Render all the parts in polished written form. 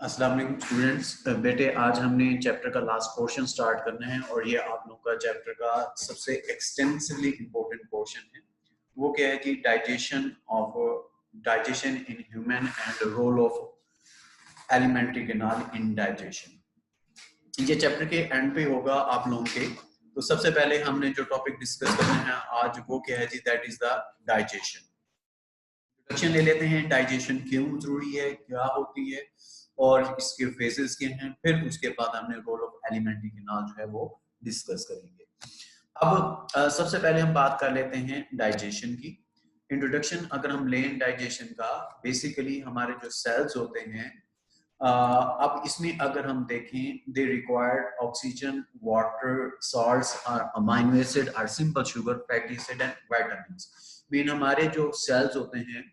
अस्सलाम वालेकुम स्टूडेंट्स। बेटे आज हमने चैप्टर का लास्ट पोर्शन स्टार्ट करना है और ये आप लोगों का चैप्टर का सबसे एक्सटेंसिवली इम्पोर्टेंट पोर्शन है। वो क्या है कि digestion in human and role of alimentary canal in digestion. ये चैप्टर के एंड पे होगा आप लोगों के। तो सबसे पहले हमने जो टॉपिक डिस्कस करना है आज वो क्या है जी, that is the digestion. Introduction ले लेते हैं, डाइजेशन क्यों जरूरी है, क्या होती है और इसके फेजेस क्या हैं। फिर उसके बाद हमने रोल ऑफ एलिमेंट्री कैनाल जो है वो डिस्कस करेंगे। अब सबसे पहले हम बात कर लेते हैं डाइजेशन की। इंट्रोडक्शन अगर हम लें डाइजेशन का, बेसिकली हमारे जो सेल्स होते हैं, अब इसमें अगर हम देखें, they required oxygen, water, salts, amino acid, or simple sugar, fatty acid and vitamins. Mean हमारे जो सेल्स होते हैं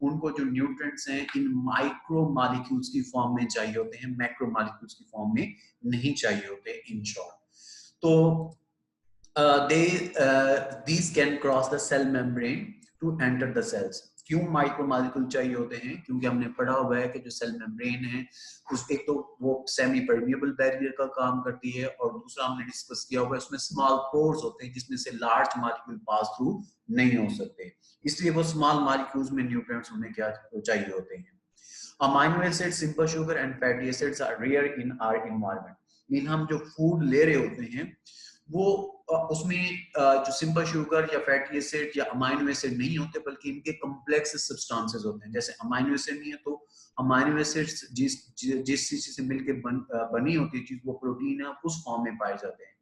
उनको जो न्यूट्रिएंट्स हैं इन माइक्रो मॉलिक्यूल्स की फॉर्म में चाहिए होते हैं, मैक्रो मॉलिक्यूल्स की फॉर्म में नहीं चाहिए होते इन शॉर्ट। तो these can cross the cell membrane to enter the cells। क्यों माइक्रो मॉलिक्यूल चाहिए होते हैं? क्योंकि हमने पढ़ा हुआ है कि जो सेल मेम्ब्रेन है उस एक तो वो सेमी परमिएबल बैरियर का काम करती है और दूसरा हमने डिस्कस किया हुआ है उसमें स्मॉल पोर्स होते हैं जिसमें से लार्ज मॉलिक्यूल पास थ्रू नहीं हो सकते, इसलिए वो स्मॉल मॉलिक्यूल्स में न्यूट्रिएंट्स हमें क्या चाहिए होते हैं। Amino acid, simple sugar and fatty acids are rare in our environment. Mean हम जो फूड ले रहे होते हैं वो उसमें जो सिंपल शुगर या फैटी एसिड या अमाइनो एसिड नहीं होते बल्कि इनके कॉम्प्लेक्स सब्सटेंसेस होते हैं। जैसे अमाइनो एसिड नहीं है तो अमाइनो एसिड्स जिस चीज से मिलकर बनी होती है चीज वो प्रोटीन है उस फॉर्म में पाए जाते हैं।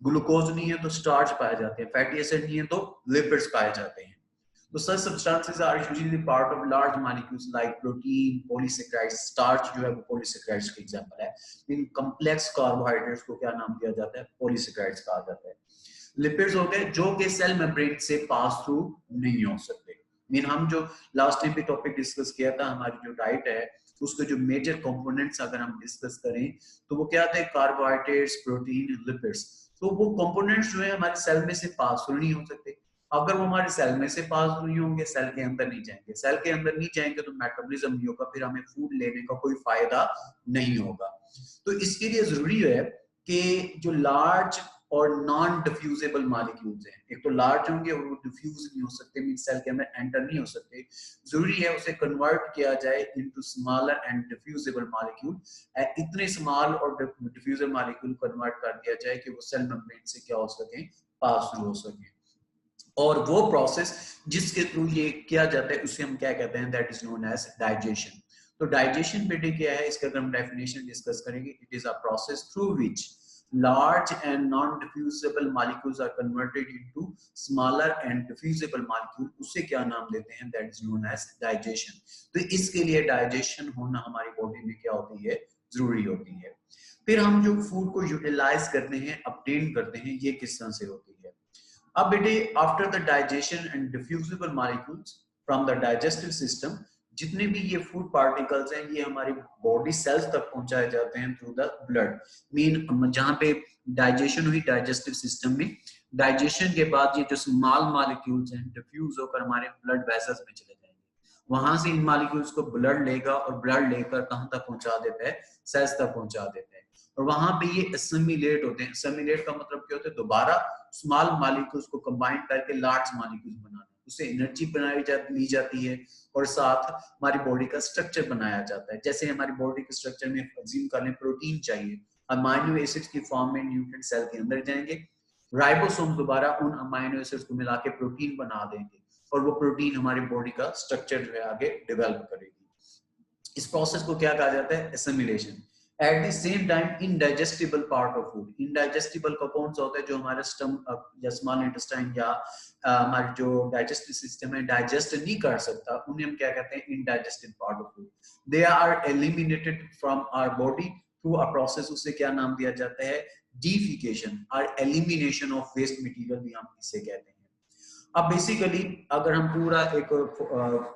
ग्लूकोज नहीं है तो स्टार्च पाए जाते हैं, फैटी एसिड नहीं है तो लिपिड्स पाए जाते हैं। So such substances are usually part of large molecules like protein, polysaccharides, starch जो है वो polysaccharides का एग्जांपल है। इन complex carbohydrates को क्या नाम दिया जाता है? polysaccharides कहा जाता है। लिपिड्स हो गए जो कि सेल मेम्ब्रेन से पास थ्रू नहीं हो सकते। मीन हम जो लास्ट टाइम पे टॉपिक डिस्कस किया था, हमारी जो डाइट है उसके जो मेजर कंपोनेंट्स अगर हम डिस्कस करें तो वो क्या थे? Carbohydrates, protein, lipids. तो वो कंपोनेंट्स जो है हमारे सेल में से पास थ्रू नहीं हो सकते। अगर वो हमारे सेल में से पास नहीं होंगे, सेल के अंदर नहीं जाएंगे, सेल के अंदर नहीं जाएंगे तो मेटाबॉलिज्म नहीं होगा, फिर हमें फूड लेने का कोई फायदा नहीं होगा। तो इसके लिए जरूरी है कि जो लार्ज और नॉन डिफ्यूजेबल मॉलिक्यूल्स हैं, एक तो लार्ज होंगे और वो डिफ्यूज नहीं हो सकते, मीन सेल के अंदर एंटर नहीं हो सकते, जरूरी है उसे कन्वर्ट किया जाए इनटू स्मॉलर एंड डिफ्यूजेबल मॉलिक्यूल। इतने स्मॉल और डिफ्यूजेबल मॉलिक्यूल कन्वर्ट कर दिया जाए कि वो सेल मेम्ब्रेन से क्या हो सके? पास थ्रू हो सके। और वो प्रोसेस जिसके थ्रू ये किया जाता है उसे हम क्या कहते हैं? That is known as digestion. तो डाइजेशन बेटे क्या है, इसका अगर हम डेफिनेशन डिस्कस करेंगे, it is a process through which large and non-diffusible molecules are converted into smaller and diffusible molecule। उसे क्या नाम देते हैं? that is known as digestion। तो इसके लिए डाइजेशन होना हमारी बॉडी में क्या होती है? जरूरी होती है। फिर हम जो फूड को यूटिलाइज करते हैं, अपटेन करते हैं, ये किस तरह से होती है? अब बेटे after the digestion and diffusible molecules from the digestive system, जितने भी ये फूड पार्टिकल्स हैं ये हमारी बॉडी सेल्स तक पहुंचाए जाते हैं थ्रू द ब्लड। मीन जहां पे डाइजेशन हुई डाइजेस्टिव सिस्टम में, डाइजेशन के बाद ये जो स्मॉल मॉलिक्यूल्स हैं डिफ्यूज होकर हमारे ब्लड वेसल्स में चले जाएंगे। वहां से इन मॉलिक्यूल्स को ब्लड लेगा और ब्लड लेकर कहां तक पहुंचा देता है? सेल्स तक पहुंचा देता है। और वहां पे ये एसिमिलेट होते हैं। एसिमिलेट का मतलब क्या होता है? दोबारा स्मॉल मॉलिक्यूल्स को कंबाइन करके लार्ज मॉलिक्यूल्स बनाना, उससे एनर्जी ली जाती है और साथ हमारी बॉडी का स्ट्रक्चर बनाया जाता है। जैसे हमारी बॉडी के स्ट्रक्चर में अज्यूम कर लें प्रोटीन चाहिए, अमाइनो एसिड्स की फॉर्म में न्यूट्रिएंट सेल के अंदर जाएंगे, राइबोसोम दोबारा उन अमाइनो एसिड्स को मिला के प्रोटीन बना देंगे और वो प्रोटीन हमारी बॉडी का स्ट्रक्चर जो है आगे डेवलप करेगी। इस प्रोसेस को क्या कहा जाता है? Assimilation. At the same time indigestible part of food, indigestible का कौन सा होता है? जो हमारा स्टमक या स्मॉल इंटेस्टाइन या हमारा जो डाइजेस्टिव सिस्टम है डाइजेस्ट नहीं कर सकता, उन्हें हम क्या कहते हैं? Indigestive part of food. They are eliminated from our body through a process, उसे क्या नाम दिया जाता है? डिफिकेशन और एलिमिनेशन ऑफ वेस्ट मटेरियल भी हम इसे कहते हैं। अब बेसिकली अगर हम पूरा एक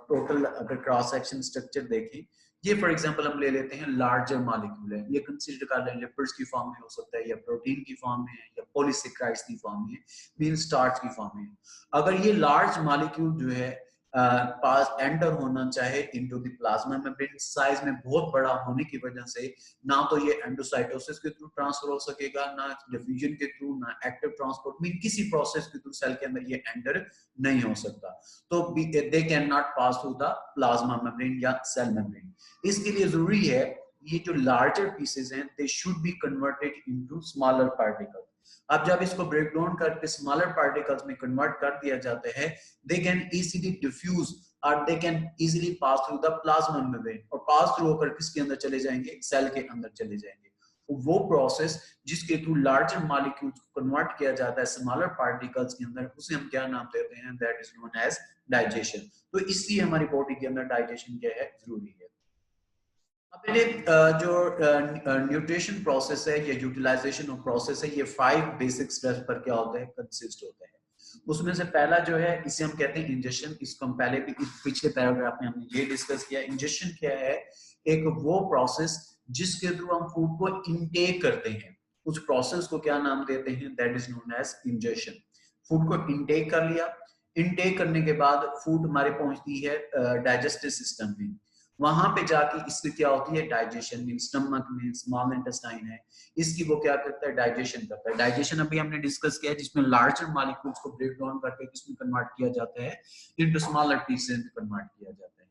टोटल अगर क्रॉस सेक्शन स्ट्रक्चर देखें, ये फॉर एग्जांपल हम ले लेते हैं लार्जर मॉलिक्यूल है, ये कंसीडर कर लें लिपिड्स की फॉर्म में हो सकता है या प्रोटीन की फॉर्म में है या पॉलीसेक्राइड्स की फॉर्म में है, मीन स्टार्च की फॉर्म में है। अगर ये लार्ज मॉलिक्यूल जो है पास एंटर होना चाहे into the plasma membrane, size में बहुत बड़ा होने की वजह से ना तो ये एंडोसाइटोसिस के थ्रू ट्रांसफर हो सकेगा, ना डिफ्यूजन के थ्रू, ना एक्टिव ट्रांसपोर्ट में, किसी प्रोसेस के थ्रू सेल के अंदर ये एंटर नहीं हो सकता। तो they can not pass through the plasma membrane या सेल मेम्ब्रेन। इसके लिए जरूरी है ये जो लार्जर पीसेस हैं they should be converted into smaller particle. अब जब इसको ब्रेक डाउन करके स्मॉलर पार्टिकल्स में कन्वर्ट कर दिया जाता है, दे कैन इजीली डिफ्यूज और they can easily pass through the plasma membrane, और पास थ्रू होकर किसके अंदर चले जाएंगे, सेल के अंदर चले जाएंगे। वो प्रोसेस जिसके थ्रू लार्जर मॉलिक्यूल्स को कन्वर्ट किया जाता है स्मॉलर पार्टिकल्स के अंदर, उसे हम क्या नाम देते हैं, that is known as digestion. तो इसलिए हमारी बॉडी के अंदर डाइजेशन क्या है, जरूरी है। अब जो न्यूट्रिशन प्रोसेस है या यूटिलाइजेशन ऑफ प्रोसेस है, ये 5 बेसिक स्टेप्स पर क्या होता है, कंसिस्ट होता है। उसमें से पहला जो है इसे हम कहते हैं इंजेक्शन। इसको हम पहले भी पिछले पैराग्राफ में हमने ये डिस्कस किया। इंजेक्शन क्या है, एक वो प्रोसेस जिसके थ्रू हम फूड को इनटेक करते हैं, उस प्रोसेस को क्या नाम देते हैं, that is known as injection. Food को इनटेक कर लिया, इनटेक करने के बाद फूड हमारे पहुंचती है डाइजेस्टिव सिस्टम में, वहां पे जाके इसकी क्या होती है, डाइजेशन में, स्टमक में स्मॉल इंटेस्टाइन है, इसकी वो क्या करता है, डाइजेशन करता है। डाइजेशन अभी हमने डिस्कस किया है, जिसमें लार्जर मॉलिक्यूल्स को ब्रेक डाउन करके किसमें कन्वर्ट किया जाता है, इनटू स्मॉलर पीसेस में कन्वर्ट किया जाता है।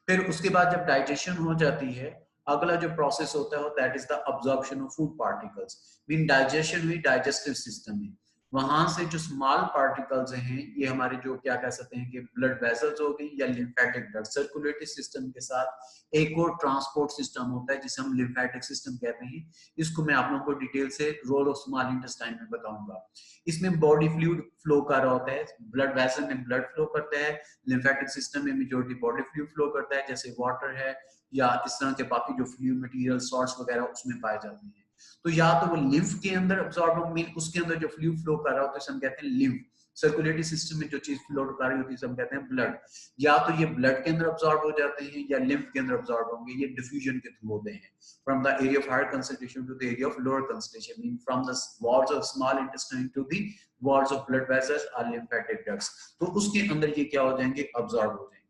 फिर उसके बाद जब डाइजेशन हो जाती है, अगला जो प्रोसेस होता है that is the absorption of food particles. Mean digestion हुई डाइजेस्टिव सिस्टम में, वहां से जो स्मॉल पार्टिकल्स हैं ये हमारे जो क्या कह सकते हैं कि ब्लड वेसल्स हो गई या लिम्फेटिक ब्लड सर्कुलेटरी सिस्टम के साथ एक और ट्रांसपोर्ट सिस्टम होता है जिसे हम लिम्फेटिक सिस्टम कहते हैं। इसको मैं आप लोगों को डिटेल से रोल ऑफ स्मॉल इंटेस्टाइन में बताऊंगा। इसमें बॉडी फ्लूइड फ्लो कर रहा होता है, ब्लड वेसल में ब्लड फ्लो करता है, लिम्फेटिक सिस्टम में मेजॉरिटी बॉडी फ्लूइड फ्लो करता है, जैसे वाटर है या इस तरह के बाकी जो फ्लूइड मटेरियल सॉल्ट्स वगैरह उसमें पाए जाते हैं। तो या तो वो लिम्फ के अंदर अब्सॉर्ब हो, मीन उसके अंदर जो फ्लूइड फ्लो कर रहा होता है हम कहते हैं लिम्फ। सर्कुलेटरी सिस्टम में जो चीज फ्लो कर रही होती है हम कहते हैं ब्लड। या तो ये ब्लड के अंदर अब्सॉर्ब हो जाते हैं या लिम्फ के अंदर अब्सॉर्ब होंगे, ये डिफ्यूजन के थ्रू होते हैं from the area of higher concentration to the area of lower concentration, mean from the walls of small intestine to the walls of blood vessels और लिम्फेटिक डक्ट्स। तो उसके अंदर ये क्या हो जाएंगे, अब्सॉर्ब हो जाएंगे।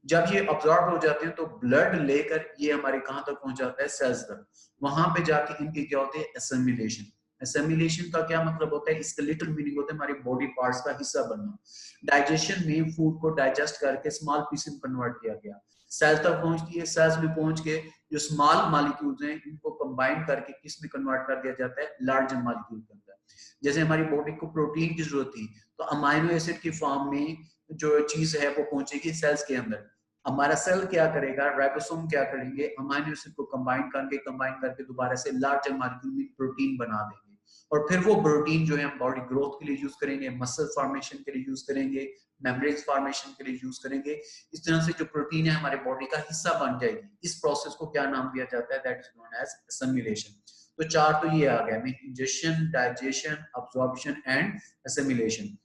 जब ये अब्सॉर्ब हो जाते हैं तो ब्लड लेकर ये हमारे कहां तक पहुंच जाता है, सेल्स तक। वहां पे जाके इनकी क्या होती है, एसिमिलेशन। एसिमिलेशन का क्या मतलब होता है, इसका लिटिल मीनिंग होता है हमारी बॉडी पार्ट्स का हिस्सा बनना। डाइजेशन में फूड को डाइजेस्ट करके स्मॉल पीस में कन्वर्ट किया गया, सेल तक पहुंचती है, सेल्स में पहुंच के जो स्मॉल मॉलिक्यूल्स हैं इनको कंबाइन करके किस में कन्वर्ट कर दिया जाता है, लार्जर मॉलिक्यूल के अंदर। जैसे हमारी बॉडी को प्रोटीन की जरूरत थी तो अमाइनो एसिड की फॉर्म में जो चीज है वो पहुंचेगी सेल्स के अंदर। हमारा सेल क्या करेगा, राइबोसोम क्या करेंगे, अमाइनो एसिड को कंबाइन करके दोबारा से लार्जर मॉलिक्यूल में प्रोटीन बना देंगे, और फिर वो प्रोटीन जो है हम बॉडी ग्रोथ के लिए यूज करेंगे, मसल फॉर्मेशन के लिए यूज करेंगे, मेम्ब्रेन्स फॉर्मेशन के लिए यूज करेंगे। इस तरह से जो प्रोटीन है हमारे बॉडी का हिस्सा बन जाएगी। इस प्रोसेस को क्या नाम दिया जाता है, that is known as assimilation. तो चार तो ये आ गया, mean injection, digestion, absorption and assimilation.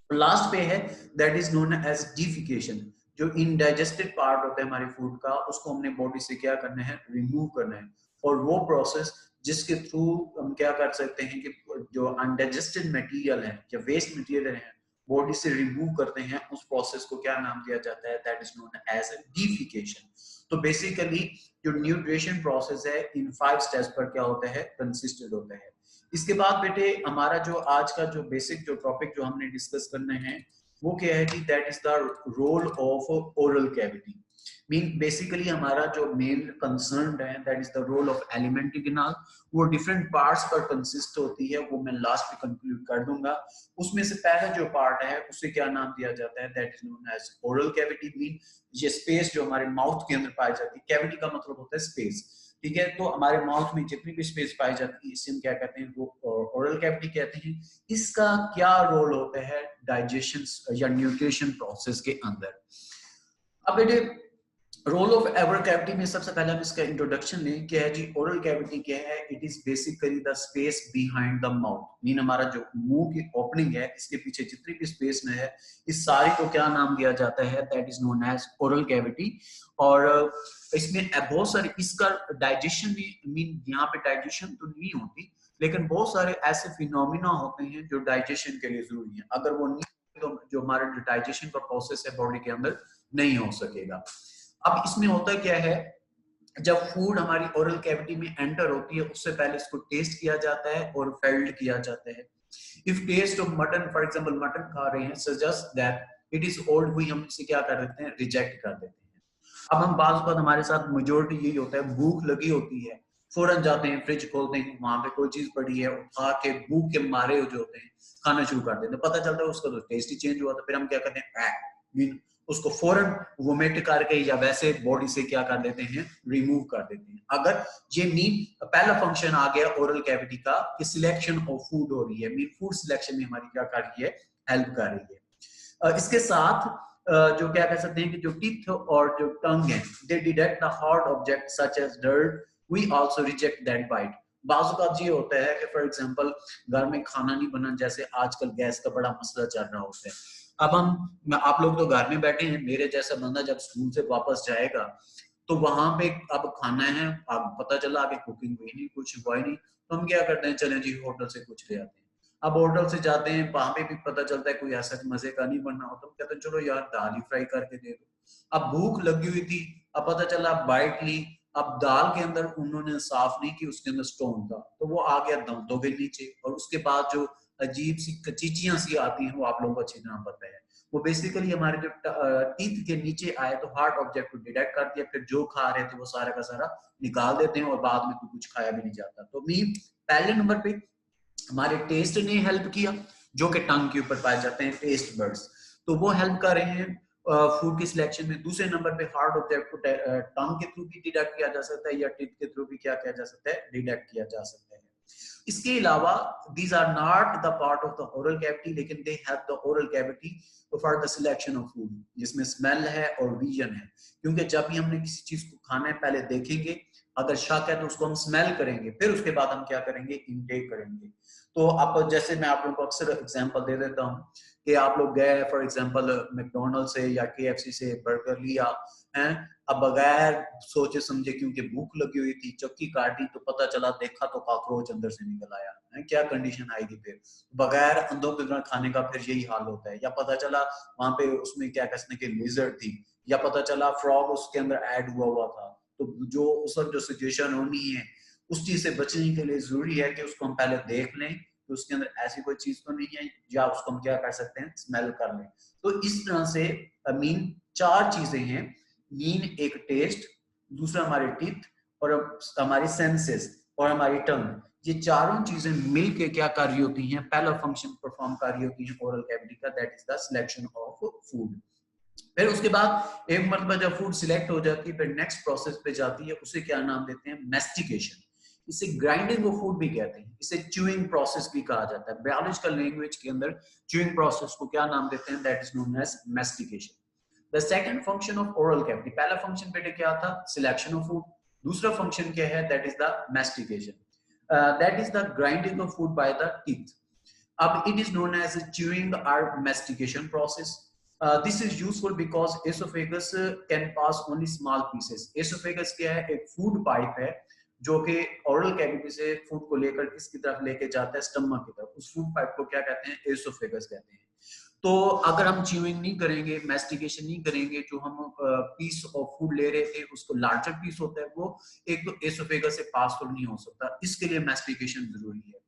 Last पे है that is known as defecation. जो इनडाइजेस्टेड पार्ट होता है हमारे फूड का, उसको हमने बॉडी से क्या करना है, रिमूव करना है। और वो प्रोसेस जिसके थ्रू हम क्या कर सकते हैं कि जो अनडाइजेस्टेड मटेरियल है या वेस्ट मटेरियल है बॉडी से रिमूव करते हैं, उस प्रोसेस को क्या नाम दिया जाता है, that is known as defecation. तो बेसिकली जो न्यूट्रिशन प्रोसेस है इन 5 स्टेप्स पर क्या होता है, कंसिस्टेड होता है। इसके बाद बेटे हमारा जो आज का जो बेसिक जो टॉपिक जो हमने डिस्कस करने हैं वो क्या है कि that is the role of oral cavity. Mean basically हमारा जो मेन कंसर्न है that is the role of alimentary canal. वो डिफरेंट पार्ट्स पर कंसिस्ट होती है, वो मैं लास्ट में कंक्लूड कर दूंगा। उसमें से पहला जो पार्ट है उसे क्या नाम दिया जाता है, that is known as oral cavity. Mean ये स्पेस जो हमारे माउथ के अंदर पाई जाती है, कैविटी का मतलब होता है स्पेस, ठीक है। तो हमारे माउथ में जितनी भी स्पेस पाई जाती है इसे हम क्या कहते हैं, वो ओरल कैविटी कहते हैं। इसका क्या रोल होता है डाइजेशन या न्यूट्रिशन प्रोसेस के अंदर। अब बेटे रोल ऑफ ओरल कैविटी में सबसे पहले हम इसका इंट्रोडक्शन लें। क्या है जी, ओरल कैविटी क्या है, it is basically the space behind the mouth. Mean हमारा जो मुंह की ओपनिंग है इसके पीछे जितनी भी स्पेस में है इस सारी को क्या नाम दिया जाता है, that is known as oral cavity. और इसमें बहुत सारे इसका डाइजेशन भी, मीन यहाँ पे डाइजेशन तो नहीं होती लेकिन बहुत सारे ऐसे फिनोमिना होते हैं जो डाइजेशन के लिए जरूरी है। अगर वो नहीं तो जो हमारा डाइजेशन का प्रोसेस है बॉडी के अंदर नहीं हो सकेगा। अब इसमें होता क्या है, जब फूड हमारी ओरल कैविटी में एंटर होती है उससे पहले इसको टेस्ट किया जाता है और फेल्ड किया जाता है। If test of mutton, for example mutton खा रहे हैं, suggest that it is old, हुई हम इसे क्या कर देते हैं, रिजेक्ट कर देते हैं। अब हम बात हमारे साथ मेजोरिटी यही होता है, भूख लगी होती है, फौरन जाते हैं फ्रिज खोलते हैं, वहां पे कोई चीज पड़ी है, उठा के भूख के मारे जो होते हैं खाना शुरू कर देते हैं, पता चलता है उसका तो टेस्ट ही चेंज हुआ था, फिर हम क्या करते हैं, उसको फौरन वोमिट करके या वैसे बॉडी से क्या कर देते हैं, रिमूव कर देते हैं। अगर ये मीन पहला फंक्शन आ गया ओरल कैविटी का कि सिलेक्शन ऑफ फूड हो रही है, मीन फूड सिलेक्शन में हमारी क्या कर रही है, हेल्प कर रही है। इसके साथ जो क्या कह सकते हैं कि जो टीथ और जो टंग है, they detect the hard object such as dirt, we also reject that bite. बाजू का ये होता है कि फॉर एग्जांपल घर में खाना नहीं बना, जैसे आजकल गैस का बड़ा मसला चल रहा होता है। अब आप लोग तो घर में बैठे हैं, मेरे जैसा बंदा जब स्कूल से वापस जाएगा तो वहां पे अब खाना है, अब पता चला आगे कुकिंग हुई नहीं, कुछ हुआ ही नहीं, तो हम क्या करते हैं, चलें जी होटल से कुछ ले आते हैं। अब होटल से जाते हैं, वहां पे भी पता चलता है कोई ऐसा मजे का नहीं बनना होता, तो कहते हैं चलो यार दाल ही फ्राई करके दे दो। अब भूख लगी हुई थी, अब पता चला बाइट ली, अब दाल के अंदर उन्होंने साफ नहीं की, उसके अंदर स्टोन था, तो वो आ गया दांतों के नीचे, और उसके बाद जो अजीब सी कचीचियां सी आती हैं वो आप लोगों को अच्छी तरह पता है, वो बेसिकली हमारे जो टीथ के नीचे आए तो हार्ड ऑब्जेक्ट को डिटेक्ट कर दिया, फिर जो खा रहे थे वो सारा का सारा निकाल देते हैं और बाद में तो कुछ खाया भी नहीं जाता। तो मीन पहले नंबर पे हमारे टेस्ट ने हेल्प किया, जो कि टंग के ऊपर पाए जाते हैं टेस्ट बर्ड्स, तो वो हेल्प कर रहे हैं फूड की सिलेक्शन में। दूसरे नंबर पे हार्ड ऑब्जेक्ट को टंग के थ्रू भी डिटेक्ट किया जा सकता है या टीथ के थ्रू भी क्या किया जा सकता है, डिटेक्ट किया जा सकता है। इसके अलावा these are not the part of the oral cavity, लेकिन they have the oral cavity for the selection of food, जिसमें स्मेल है और विजन है, क्योंकि जब भी हमने किसी चीज को खाना है पहले देखेंगे, अगर शक है तो उसको हम स्मेल करेंगे, फिर उसके बाद हम क्या करेंगे, इनटेक करेंगे। तो आप जैसे मैं आप लोगों को अक्सर एग्जांपल दे देता हूँ कि आप लोग गए फॉर एग्जांपल मैकडोनल्ड से या KFC से बर्गर लिया है, अब बगैर सोचे समझे क्योंकि भूख लगी हुई थी, चक्की काटी तो पता चला, देखा तो कॉकरोच अंदर से निकल आया है, क्या कंडीशन आएगी फिर, बगैर अंधों के घर खाने का फिर यही हाल होता है। या पता चला वहां पे उसमें क्या कहते हैं कि लिजर्ड थी, या पता चला फ्रॉग उसके अंदर ऐड हुआ था, तो जो उस वक्त जो सिचुएशन होनी है उस चीज से बचने के लिए जरूरी है कि उसको हम पहले देख लें कि उसके अंदर ऐसी कोई चीज तो नहीं है, या उसको हम क्या कर सकते हैं, स्मेल कर लें। तो इस तरह से मीन 4 चीजें हैं, मीन एक टेस्ट, दूसरा हमारे टीथ, और हमारी सेंसेस और हमारी टंग, ये चारों चीजें मिलके क्या कर रही होती हैं, पहला फंक्शन परफॉर्म कर रही होती हैं ओरल कैविटी का, that is the selection of food. फिर उसके बाद एक मरतबा जब फूड सिलेक्ट हो जाती है, फिर नेक्स्ट प्रोसेस पे जाती है, उसे क्या नाम देते हैं, मेस्टिकेशन। इसे ग्राइंडिंग ऑफ फूड भी कहते हैं, इसे च्यूइंग प्रोसेस भी कहा जाता है। बायोलॉजिकल लैंग्वेज के अंदर च्यूइंग प्रोसेस को क्या नाम देते हैं, that is known as mastication. The second function of oral cavity, पहला फंक्शन बेटे क्या था, सिलेक्शन ऑफ फूड, दूसरा फंक्शन क्या है, that is the mastication, that is the grinding of food by the teeth. अब it is known as a chewing or mastication process. This is useful because esophagus can pass only small pieces. Esophagus क्या है, एक food pipe है जो कि oral cavity से food को लेकर किसकी तरफ लेके जाता है, स्टमक की तरफ, उस फूड पाइप को क्या कहते हैं, एसोफेगस कहते हैं। तो अगर हम च्यूइंग नहीं करेंगे, मेस्टिकेशन नहीं करेंगे, जो हम पीस ऑफ फूड ले रहे थे उसको लार्जर पीस होता है, वो एक तो एसोफेगस से पास तो नहीं हो सकता, इसके लिए मेस्टिकेशन जरूरी है।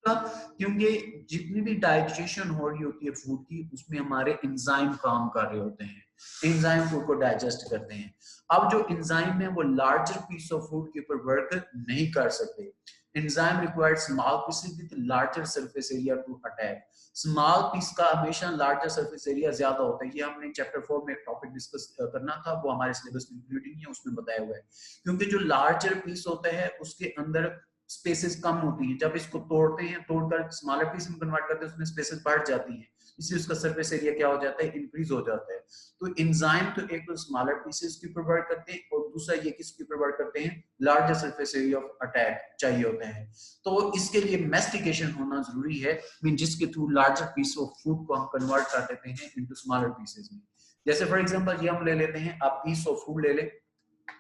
क्योंकि जितनी भी डाइजेशन हो रही होती है फूड की, उसमें हमारे एंजाइम काम कर रहे होते हैं, एंजाइम फूड को डाइजेस्ट करते हैं। अब जो एंजाइम है वो लार्जर पीस ऑफ फूड के ऊपर वर्क नहीं कर सकते। Enzyme required small pieces with larger surface area to attack. Small piece का हमेशा लार्जर सरफेस एरिया ज्यादा होता है, ये हमने चैप्टर 4 में एक टॉपिक डिस्कस करना था, वो हमारे सिलेबस में इंक्लूड नहीं है, उसमें बताया हुआ है। क्योंकि जो लार्जर पीस होता है उसके अंदर स्पेसेस कम होती हैं, जब इसको तोड़ते हैं, तोड़कर स्मॉलर पीस में कन्वर्ट करते हैं, उसमें स्पेसेस बढ़ जाती हैं, इसलिए उसका सरफेस एरिया क्या हो जाता है, इंक्रीज हो जाता है। तो एंजाइम तो एक तो स्मॉलर पीसेस की प्रोवाइड करते हैं, और दूसरा ये किसकी प्रोवाइड करते हैं, larger surface area of attack चाहिए होते हैं। तो इसके लिए मेस्टिकेशन होना जरूरी है, मीन जिसके through larger piece of food को हम कन्वर्ट कर देते हैं इनटू स्मॉलर पीसेस में। जैसे फॉर एग्जांपल ये हम ले लेते हैं, आप पीस ऑफ फूड ले ले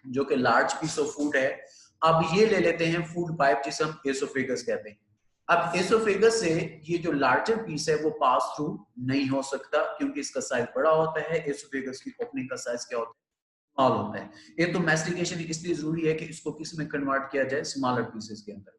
जो कि लार्ज पीस ऑफ फूड है, अब ये ले लेते हैं फूड पाइप जिसे हम एसोफेगस कहते हैं। अब एसोफेगस से ये जो लार्जर पीस है वो पास थ्रू नहीं हो सकता क्योंकि इसका साइज बड़ा होता है, एसोफेगस की ओपनिंग का साइज क्या होता है, स्मॉल होता है। ये तो मैस्टिकेशन इसलिए जरूरी है कि इसको किस में कन्वर्ट किया जाए, स्मॉलर पीसेस के अंदर।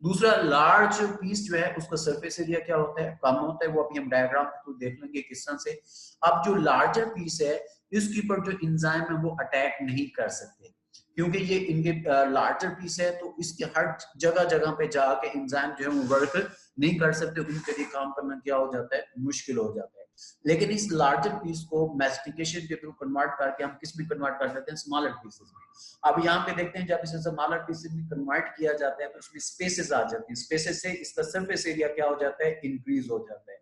दूसरा, लार्ज पीस जो है उसका सरफेस एरिया क्या होता है, कम होता है, वो अभी हम डायग्राम के थ्रू देख लेंगे किस तरह से। अब जो लार्जर पीस है इसके ऊपर जो एंजाइम है वो अटैक नहीं कर सकते क्योंकि ये इनके लार्जर पीस है, तो इसके हर जगह जगह पे जाके एंजाइम जो है वो वर्क नहीं कर सकते, उनके लिए काम करना क्या हो जाता है, मुश्किल हो जाता है। लेकिन इस लार्जर पीस को मैस्टिकेशन के थ्रू कन्वर्ट करके हम किस में कन्वर्ट कर सकते हैं, स्मॉलर पीसेस में। अब यहाँ पे देखते हैं जब इसे स्मॉलर पीसेस में कन्वर्ट किया जाता है तो उसमें स्पेसेस आ जाती हैं, स्पेसेस से इसका सरफेस एरिया क्या हो जाता है, इंक्रीज हो जाता है।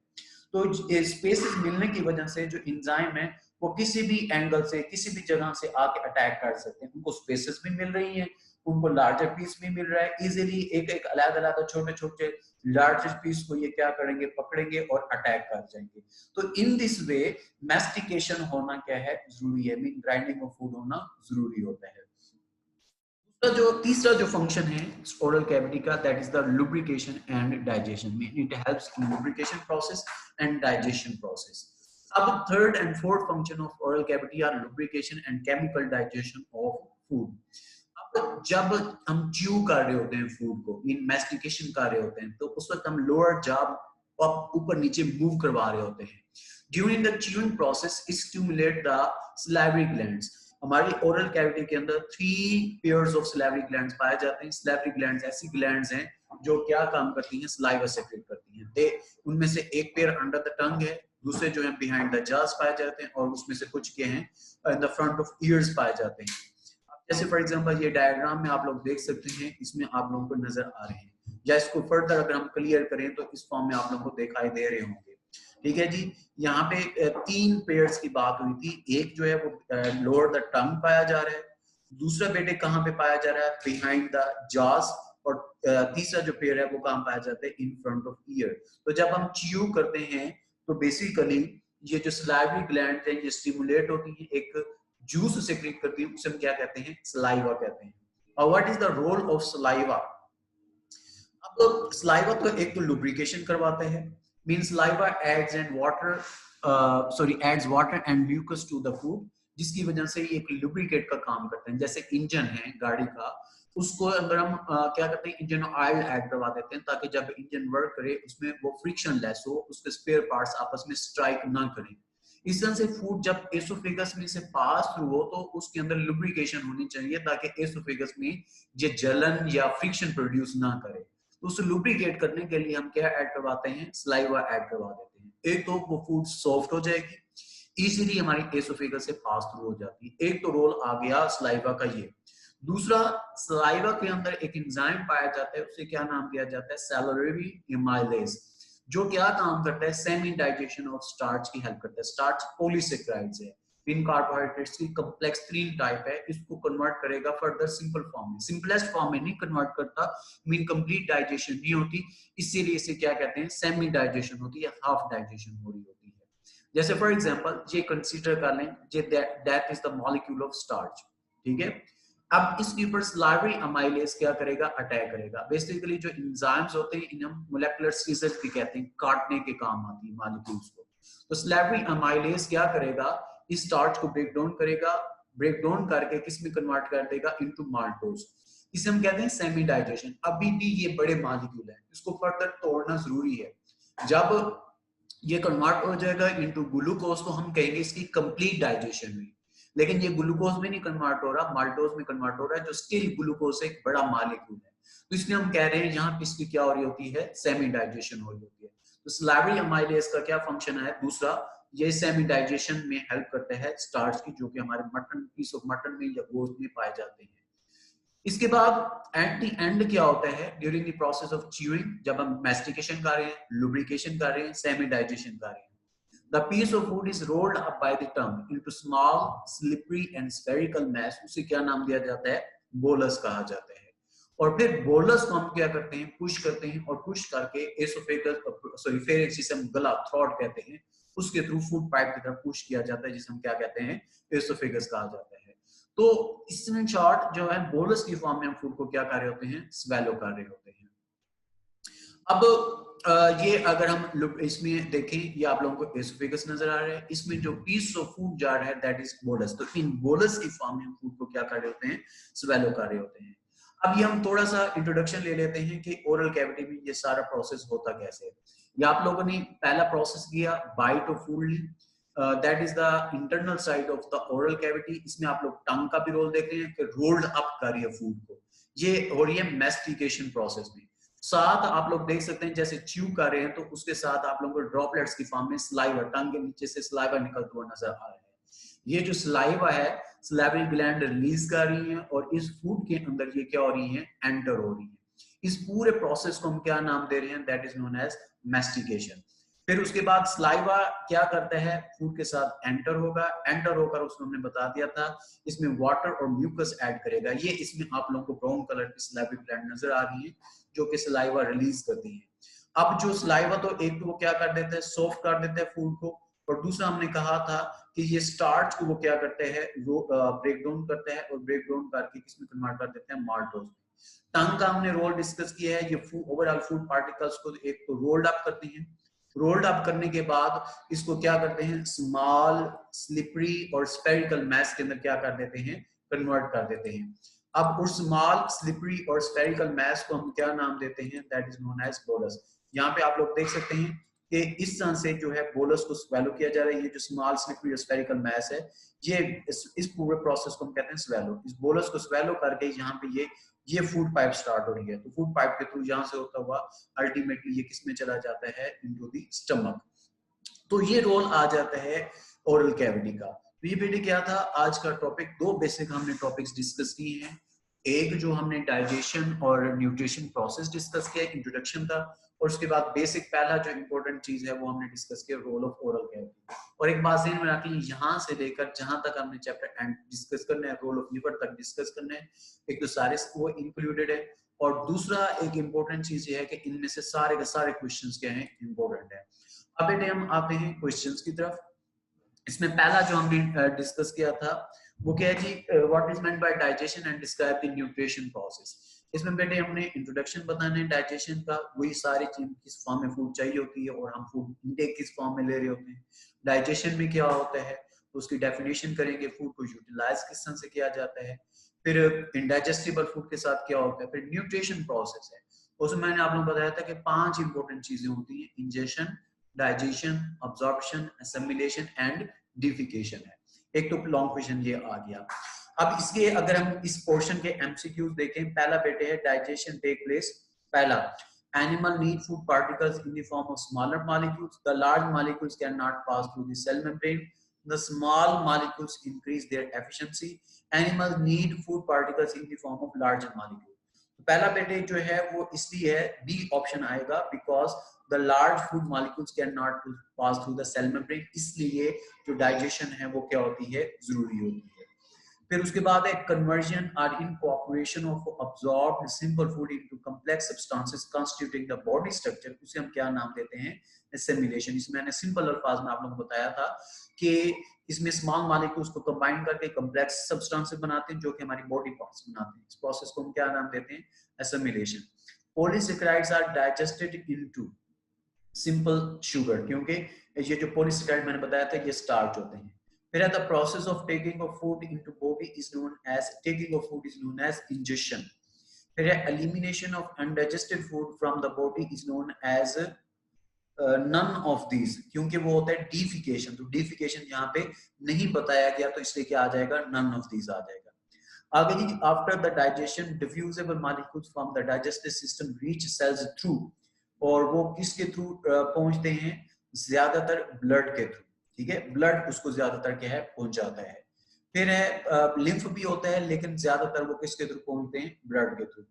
तो स्पेसेस मिलने की वजह से जो एंजाइम है वो किसी भी एंगल से, किसी भी जगह से आके अटैक कर सकते हैं। उनको स्पेसेस भी मिल रही हैं, उनको लार्जर पीस भी मिल रहा है, इजीली एक एक अलग अलग छोटे छोटे लार्जर पीस को ये क्या करेंगे, पकड़ेंगे और अटैक कर जाएंगे। तो इन दिस वे मैस्टिकेशन होना क्या है, जरूरी है, मीन ग्राइंडिंग ऑफ फूड होना जरूरी होता है। जो तीसरा जो फंक्शन है ओरल कैविटी का, that is the lubrication and digestion. It helps in lubrication process and digestion process. अब third and fourth function of oral cavity are lubrication and chemical digestion of food. अब जब हम chew कर रहे होते हैं food को, इन मैस्टिकेशन कर रहे होते हैं, तो उस वक्त हम लोअर जॉब ऊपर नीचे मूव करवा रहे होते हैं। During the chewing process stimulate the salivary glands. हमारी ओरल कैविटी के अंदर 3 पेयर्स ऑफ सलाइवरी ग्लैंड्स पाए जाते हैं। सलाइवरी ग्लैंड्स ऐसी ग्लैंड्स हैं जो क्या काम करती हैं, सलाइवा सेक्रेट करती हैं। दे उनमें से एक पेयर अंडर द टंग है, दूसरे जो है बिहाइंड द जॉस पाए जाते हैं, और उसमें से कुछ के हैं in the front of years पाए जाते हैं। जैसे फॉर एग्जांपल ये डायग्राम में आप लोग देख सकते हैं, इसमें आप लोगों को नजर आ रहे हैं, या इसको फर्दर अगर हम क्लियर करें तो इस फॉर्म में आप लोगों को दिखाई दे रहे होंगे। ठीक है जी, यहाँ पे 3 पेयर्स की बात हुई थी। एक जो है वो लोअर द टंग पाया जा रहा है, दूसरा बेटे कहाँ पे पाया जा रहा है, बिहाइंड द जॉस, और तीसरा जो पेयर है वो कहाँ पाया जाता है, इन फ्रंट ऑफ ईयर। तो जब हम च्यू करते हैं तो बेसिकली ये जो सलाइवरी ग्लैंड है ये स्टिमुलेट होती है, एक जूस सेक्रेट करती है, उसे हम क्या कहते हैं, सलाइवा कहते हैं। और what is the role of saliva? अब सलाइवा तो एक तो लुब्रिकेशन करवाता है, means saliva adds and water adds water and mucus to the food, जिसकी वजह से ये एक लुब्रिकेट का काम करते हैं। जैसे इंजन है गाड़ी का, उसको अगर हम क्या करते हैं, इंजन ऑयल ऐड करवा देते हैं ताकि जब इंजन वर्क करे उसमें वो फ्रिक्शन लेस हो, उसके स्पेयर पार्ट्स आपस में स्ट्राइक ना करें। इस तरह से फूड जब एसोफेगस में से पास थ्रू हो तो उसके अंदर लुब्रिकेशन होनी चाहिए ताकि एसोफेगस में ये जलन या फ्रिक्शन प्रोड्यूस ना करे। तो उसे लुब्रिकेट करने के लिए हम क्या ऐड करवाते हैं, सलाइवा ऐड करवा देते हैं। एक तो वो फूड सॉफ्ट हो जाएगी, इजीली हमारी एसोफेगस से पास थ्रू हो जाती है। एक तो रोल आ गया सलाइवा का ये। दूसरा, सलाइवा के अंदर एक एंजाइम पाया जाता है, उसे क्या नाम दिया जाता है, सैलरी एमाइलेज, जो क्या काम करता है, सेमी डाइजेशन ऑफ स्टार्च की हेल्प करता है। स्टार्च पॉलीसेकेराइड्स है, इन कार्बोहाइड्रेट्स की कॉम्प्लेक्स 3 टाइप है, इसको कन्वर्ट करेगा फर्दर सिंपल फॉर्म में, सिंपलेस्ट फॉर्म में नहीं कन्वर्ट करता, मीन कंप्लीट डाइजेशन नहीं होती, इसीलिए इसे क्या कहते हैं, सेमी डाइजेशन होती है, हाफ डाइजेशन हो रही होती है। जैसे फॉर एग्जांपल ये कंसीडर कर लें, ये that is the molecule of starch. ठीक है, अब इसके ऊपर सलाइवरी अमाइलेज क्या करेगा, अटैक करेगा। बेसिकली जो एंजाइम्स होते हैं इन्हें हम मोलेकुलर सीजर्स भी कहते हैं, काटने के काम आती है मॉलिक्यूल्स को। तो सलाइवरी अमाइलेज क्या करेगा, इस स्टार्च को ब्रेक डाउन करेगा, ब्रेक डाउन करके किस में कन्वर्ट कर देगा, इनटू माल्टोज। इसे हम कहते हैं सेमी डाइजेशन। अभी भी ये बड़े मॉलिक्यूल है, इसको फर्दर तोड़ना जरूरी है। जब ये कन्वर्ट हो जाएगा इनटू ग्लूकोज तो हम कहेंगे इसकी कंप्लीट डाइजेशन हुई। लेकिन ये ग्लूकोज में नहीं कन्वर्ट हो रहा, माल्टोज में कन्वर्ट हो रहा है, जो स्टिल ग्लूकोज से एक बड़ा मॉलिक्यूल है। तो इसलिए हम कह रहे हैं यहाँ पे इसकी क्या हो रही होती है, सेमी डाइजेशन हो रही होती है। तो सलाइवरी अमाइलेज का क्या फंक्शन है, दूसरा, ये सेमी डाइजेशन में हेल्प करता है स्टार्च की, जो कि हमारे मटन, पीस ऑफ मटन में या गोश्त में पाए जाते हैं। इसके बाद एट द एंड क्या होता है, during the process of chewing, जब हम मैस्टिकेशन कर रहे हैं, लुब्रिकेशन कर रहे हैं, सेमी डाइजेशन कर रहे हैं, the piece of food is rolled up by the tongue into small slippery and spherical mass, उसे क्या नाम दिया जाता है, बोलस कहा जाता है। और फिर बोलस को हम क्या करते हैं, पुश करते हैं, और पुश करके एसोफेगस फेरिंक्स, जिसे हम गला, थ्रोट कहते हैं, उसके थ्रू फूड पाइप की तरफ पुश किया जाता है, जिसे हम क्या कहते हैं, एसोफेगस कहा जाता है। तो इसमें शॉर्ट जो है बोलस की फॉर्म में हम फूड को क्या कर रहे होते हैं, स्वेलो कर रहे होते हैं। अब ये अगर हम इसमें देखें, ये आप लोगों को एसोफेगस नजर आ रहा है, इसमें जो पीस ऑफ फूड जा रहा है दैट इज बोलस। तो इन बोलस की फॉर्म में हम फूड को क्या कर रहे होते हैं, स्वेलो कर रहे होते हैं। अब ये हम थोड़ा सा इंट्रोडक्शन ले लेते हैं कि ओरल कैविटी में ये सारा प्रोसेस होता कैसे है। ये आप लोगों ने पहला प्रोसेस किया, बाइट ऑफ फूड ली, that is the internal side of the oral cavity. इसमें आप लोग टंग का भी रोल देख रहे हैं कि रोल्ड अप कर रही है फूड को, ये हो रही है मैस्टिकेशन प्रोसेस में। साथ आप लोग देख सकते हैं जैसे च्यू कर रहे हैं तो उसके साथ आप लोगों को ड्रॉपलेट्स की फॉर्म में सलाइवा, टंग के नीचे से सलाइवा निकलता हुआ नजर आ रहा है। ये जो सलाइवा है, सलाइवरी ग्लैंड रिलीज कर रही है और इस फूड के अंदर ये क्या हो रही है, एंटर हो रही है। इस पूरे प्रोसेस को हम क्या नाम दे रहे हैं, that is known as mastication. फिर उसके बाद सलाइवा क्या करता है, फूड के साथ एंटर होगा, एंटर होकर उसको हमने बता दिया था इसमें वाटर और म्यूकस ऐड करेगा। ये इसमें आप लोगों को ब्राउन कलर की सलाइवरी ग्लैंड नजर आ रही है जो कि सलाइवा रिलीज करती है। अब जो सलाइवा तो एक तो वो क्या कर देता है, सॉफ्ट कर देता है फूड को, और दूसरा हमने कहा था कि ये स्टार्च को वो क्या करते हैं, ब्रेक डाउन करते हैं और ब्रेक डाउन करके किसमें कन्वर्ट कर देते हैं, माल्टोज में। टंग का हमने रोल डिस्कस किया है, ये ओवरऑल फूड पार्टिकल्स को एक तो रोल्ड अप करती है, रोल्ड अप करने के बाद इसको क्या करते हैं, स्मॉल स्लिपरी और स्फेरिकल मैस के अंदर क्या कर देते हैं, कन्वर्ट कर देते हैं। अब उस स्मॉल स्लिपरी और स्फेरिकल मैस को हम क्या नाम देते हैं, that is known as bolus. यहाँ पे आप लोग देख सकते हैं कि इस तरह से जो है बोलस को स्वेलो किया जा रहा है। ये जो स्मॉल स्लिपरी और स्फेरिकल मैस है, ये इस पूरे प्रोसेस को हम कहते हैं स्वेलो। इस बोलस को स्वेलो करके यहाँ पे ये फूड पाइप स्टार्ट हो रही है। तो फूड पाइप के थ्रू यहाँ से होता हुआ अल्टीमेटली ये किस में चला जाता है, इनटू द स्टमक। तो ये रोल आ जाता है ओरल कैविटी का। तो ये बेटे क्या था आज का टॉपिक, दो बेसिक हमने टॉपिक्स डिस्कस किए हैं। एक जो हमने डाइजेशन और न्यूट्रिशन प्रोसेस डिस्कस किया, इंट्रोडक्शन था, और उसके बाद बेसिक पहला जो इंपॉर्टेंट चीज है वो हमने डिस्कस किया, रोल ऑफ ओरल कैविटी। और एक बात ध्यान में रखिए, यहाँ से लेकर जहां तक हमने चैप्टर एंड डिस्कस करना है, रोल ऑफ लिवर तक डिस्कस करना है, एक तो सारे वो इंक्लूडेड है, और दूसरा एक इंपॉर्टेंट चीज ये है कि इनमें से सारे के सारे क्वेश्चंस क्या हैं, इंपॉर्टेंट है। अब बेटे हम आते हैं क्वेश्चंस की तरफ। इसमें पहला जो हमने डिस्कस किया था वो क्या है जी, what is meant by digestion and describe the nutrition process. इसमें बेटे हमने इंट्रोडक्शन बताना है डाइजेशन का, वही सारी चीज किस फॉर्म में फूड चाहिए होती है और हम फूड इनटेक किस फॉर्म में ले रहे होते हैं, डाइजेशन में क्या होता है, तो उसकी डेफिनेशन करेंगे, फूड को यूटिलाइज किस तरह से किया जाता है, फिर इनडाइजेस्टिबल फूड के साथ क्या होता है, फिर न्यूट्रिशन प्रोसेस है। उसमें मैंने आप लोगों को बताया था कि 5 इंपॉर्टेंट चीजें होती हैं, ingestion, digestion, absorption, assimilation and defecation है। एक तो लॉन्ग क्वेश्चन ये आ गया। अब इसके अगर हम इस पोर्शन के एमसीक्यूज देखें, पहला बेटे है डाइजेशन टेक प्लेस। पहला, animal need food particles in the form of smaller molecules. The large molecules cannot pass through the cell membrane. The small molecules increase their efficiency. Animals need food particles in the form of larger molecules. पहला बेटे जो है वो इसलिए है, B option आएगा, because the large food molecules can not pass through the cell membrane, इसलिए जो डाइजेशन है वो क्या होती है, जरूरी होती है। फिर उसके बाद है conversion or incorporation of absorbed simple food into complex substances constituting the body structure, उसे हम क्या नाम देते हैं, एसिमिलेशन। इसमें मैंने सिंपल अल्फाज में आप लोगों को बताया था कि इसमें स्मॉल मॉलिक्यूल्स को कंबाइन करके कॉम्प्लेक्स सब्सटेंसेस बनाते हैं जो कि हमारी बॉडी पार्ट्स बनाते हैं। इस प्रोसेस को हम क्या नाम देते हैं, assimilation. Polysaccharides are digested into simple sugar, क्योंकि ये जो पॉलीसेकेराइड मैंने बताया था ये स्टार्च होते हैं। फिर the process of taking of food into body is known as, taking of food is known as ingestion. फिर elimination of undigested food from the body is known as none of these, क्योंकि वो होता है defecation. तो defecation यहाँ पे नहीं बताया गया तो इसलिए क्या आ जाएगा, नन ऑफ दीज आ जाएगा। आगे जी, after the digestion diffusible molecules from the digestive system reach cells through, और वो किसके थ्रू पहुंचते हैं, ज्यादातर ब्लड के थ्रू, ठीक है, ब्लड उसको ज्यादातर क्या है, पहुंचाता है। फिर है लिम्फ भी होता है, लेकिन ज्यादातर वो किसके थ्रू पहुंचते हैं, ब्लड के through.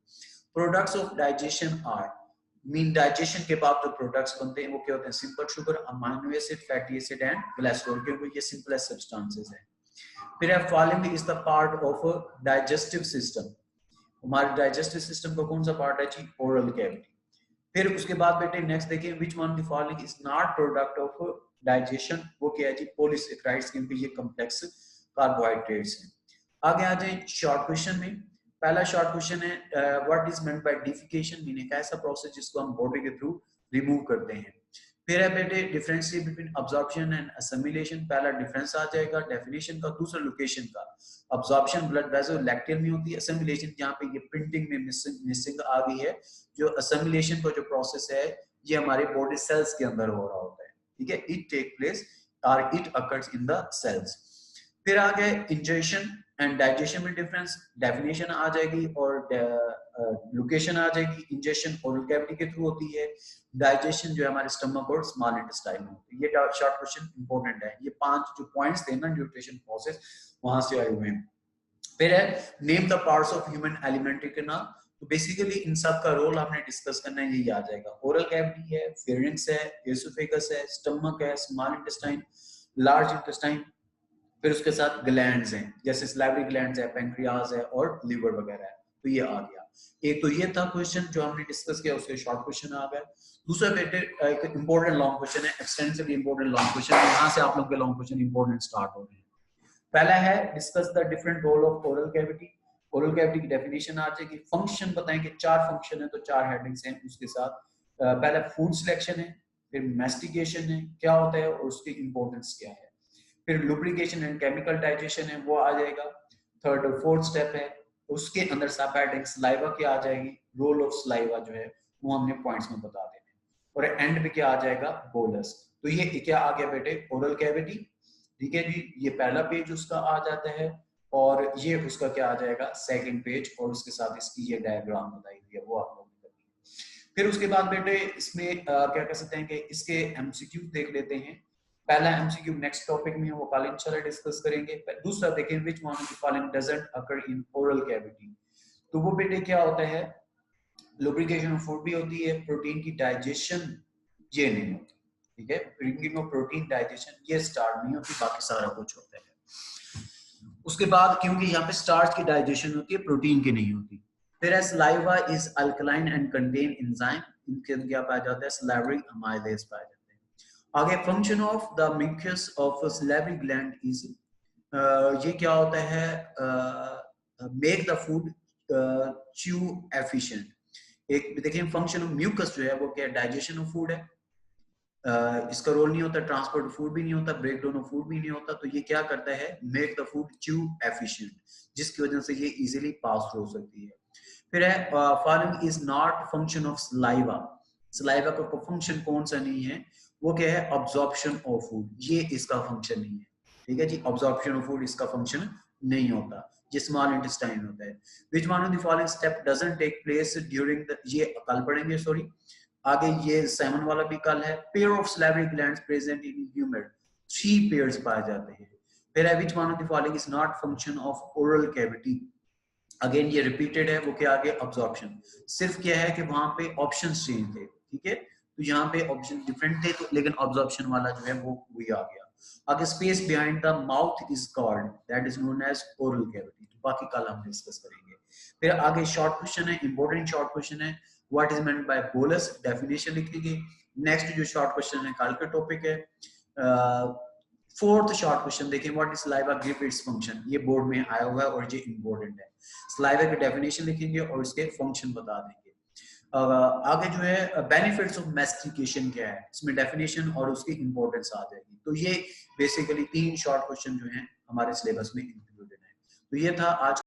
Products of digestion are, mean digestion के बाद जो प्रोडक्ट्स बनते हैं वो क्या होते हैं, simple sugar, amino acid, fatty acid and glycol, क्योंकि ये सिंपलेस्ट सब्सटेंसेस है। फिर है following is the part of digestive system, हमारे डाइजेस्टिव सिस्टम का कौन सा पार्ट है जी, ओरल कैविटी। फिर उसके बाद बेटे नेक्स्ट देखिए, which one the following is not product of digestion, वो क्या है जी, पॉलीसेकेराइड्स, क्योंकि ये कॉम्प्लेक्स कार्बोहाइड्रेट्स हैं। आगे आ जाए शॉर्ट क्वेश्चन में, पहला शॉर्ट क्वेश्चन है what is meant bye defecation, meaning ऐसा प्रोसेस जिसको हम बॉडी के थ्रू रिमूव करते हैं। फिर है बेटे differentiate between absorption and assimilation, पहला डिफरेंस आ जाएगा डेफिनेशन का, दूसरा लोकेशन का। अब्जॉर्प्शन ब्लड वेसल लैक्टियल में होती है, असिमिलेशन जहाँ पे ये प्रिंटिंग में मिसिंग आ गई है, जो असिमिलेशन का जो प्रोसेस है ये हमारे बॉडी सेल्स के अंदर हो रहा होता है, ठीक है, इट टेक प्लेस और it occurs in the cells. फिर आ गए इंजेशन एंड डाइजेशन में डिफरेंस, डेफिनेशन आ जाएगी और लोकेशन आ जाएगी। इंजेशन ओरल कैविटी के थ्रू होती है, डाइजेशन जो है हमारे स्टमक और स्मॉल इंटेस्टाइन में होती है। ये शॉर्ट क्वेश्चन इंपॉर्टेंट है, ये 5 जो पॉइंट्स थे ना न्यूट्रिशन प्रोसेस वहां से आए हुए हैं। फिर है name the parts of human alimentary canal, तो बेसिकली इन सब का रोल हमने डिस्कस करना है, यही आ जाएगा। ओरल कैविटी है, फेरिंक्स है, एसोफेगस है, स्टमक है, स्मॉल इंटेस्टाइन, लार्ज इंटेस्टाइन, फिर उसके साथ ग्लैंड्स हैं जैसे सलाइवरी ग्लैंड्स है, पैंक्रियाज है और लिवर वगैरह है। तो ये आ गया। एक तो ये था क्वेश्चन जो हमने डिस्कस किया, उसके शॉर्ट क्वेश्चन आ गए। दूसरा बेटे एक इंपॉर्टेंट लॉन्ग क्वेश्चन है, एक्सटेंसिवली इंपॉर्टेंट लॉन्ग क्वेश्चन, यहाँ से आप लोग के लॉन्ग क्वेश्चन इंपॉर्टेंट स्टार्ट हो रहे हैं। पहला है discuss the different role of oral cavity, oral cavity की डेफिनेशन आ जाएगी। फंक्शन बताएंगे, 4 फंक्शन है तो 4 हेडिंग्स हैं उसके साथ। पहला फूड सिलेक्शन है, फिर मैस्टिकेशन है क्या होता है और उसकी इंपॉर्टेंस क्या है, फिर लुब्रिकेशन एंड केमिकल डाइजेशन है वो आ जाएगा। थर्ड और फोर्थ स्टेप है, उसके अंदर सब हेडिंग सलाइवा की आ जाएगी, रोल ऑफ सलाइवा जो है वो हमने पॉइंट्स में बता देने, और एंड पे क्या आ जाएगा, बोलस। तो ये क्या आ गया बेटे, ओरल कैविटी, ठीक है जी, ये पहला पेज उसका आ जाता है, और ये उसका क्या आ जाएगा, सेकंड पेज, और उसके साथ इसकी ये डायग्राम बताई हुई है वो आप लोग ने करनी है। फिर उसके बाद बेटे इसमें क्या कह सकते हैं कि इसके एमसीक्यू देख लेते हैं। पहला एमसीक्यू नेक्स्ट टॉपिक में वो कल इंशाल्लाह डिस्कस करेंगे। दूसरा देखें which one of the following doesn't occur in oral cavity, तो वो बेटे क्या होता है, लुब्रिकेशन ऑफ फूड भी होती है, प्रोटीन की डाइजेशन ये नहीं होती, ठीक है, ब्रिंगिंग ऑफ प्रोटीन डाइजेशन ये स्टार्ट नहीं होती, बाकी सारा कुछ होता है। उसके बाद क्योंकि यहाँ पे स्टार्च की डाइजेशन होती है, प्रोटीन की नहीं होती। फिर saliva is alkaline and contain enzyme, इनके अंदर क्या पाया जाता है, सलाइवरी अमाइलेज पाया जाता है। आगे function of the mucus of salivary gland is, ये क्या होता है, make the food chew efficient. एक देखिए फंक्शन ऑफ म्यूकस जो है वो क्या है, डाइजेशन ऑफ फूड है, इसका रोल नहीं होता, ट्रांसपोर्ट फूड भी नहीं होता, ब्रेक डाउन ऑफ फूड भी नहीं होता, तो ये क्या करता है, make the food chew efficient, जिसकी वजह से ये इजीली पास हो सकती है। फिर है following is not function of saliva, saliva का फंक्शन कौन सा नहीं है, वो क्या है, अब्जॉर्प्शन ऑफ फूड, ये इसका फंक्शन नहीं है, ठीक है जी, अब्जॉर्प्शन ऑफ फूड इसका फंक्शन नहीं होता, ये स्मॉल इंटेस्टाइन होता है। Which one of the following step doesn't take place during the, ये कल पढ़ेंगे सॉरी, आगे ये 7 वाला भी कल है। Pair of salivary glands present in human, 3 pairs पाए जाते हैं। फिर which one of the following is not function of oral cavity, again ये रिपीटेड है, वो क्या आगे अब्जॉर्प्शन, सिर्फ क्या है कि वहां पे ऑप्शंस चेंज थे, ठीक है, तो यहाँ पे ऑप्शन डिफरेंट थे, तो लेकिन ऑब्जॉर्प्शन वाला जो है वो वही आ गया। आगे space behind the mouth is called, that is known as oral cavity, तो बाकी कल हम डिस्कस करेंगे। फिर आगे शॉर्ट क्वेश्चन है, इंपॉर्टेंट शॉर्ट क्वेश्चन है, what is meant by bolus, definition लिख लीजिए। नेक्स्ट जो शॉर्ट क्वेश्चन है कल का टॉपिक है। फोर्थ शॉर्ट क्वेश्चन देखिए, what is saliva give its function, ये बोर्ड में आया हुआ है और ये इंपॉर्टेंट है, सलाइवा की डेफिनेशन लिखेंगे और इसके फंक्शन बता देंगे। आगे जो है बेनिफिट्स ऑफ मैस्टिकेशन क्या है, इसमें डेफिनेशन और उसकी इंपॉर्टेंस आ जाएगी। तो ये बेसिकली 3 शॉर्ट क्वेश्चन जो हैं हमारे सिलेबस में इंक्लूडेड है। तो ये था आज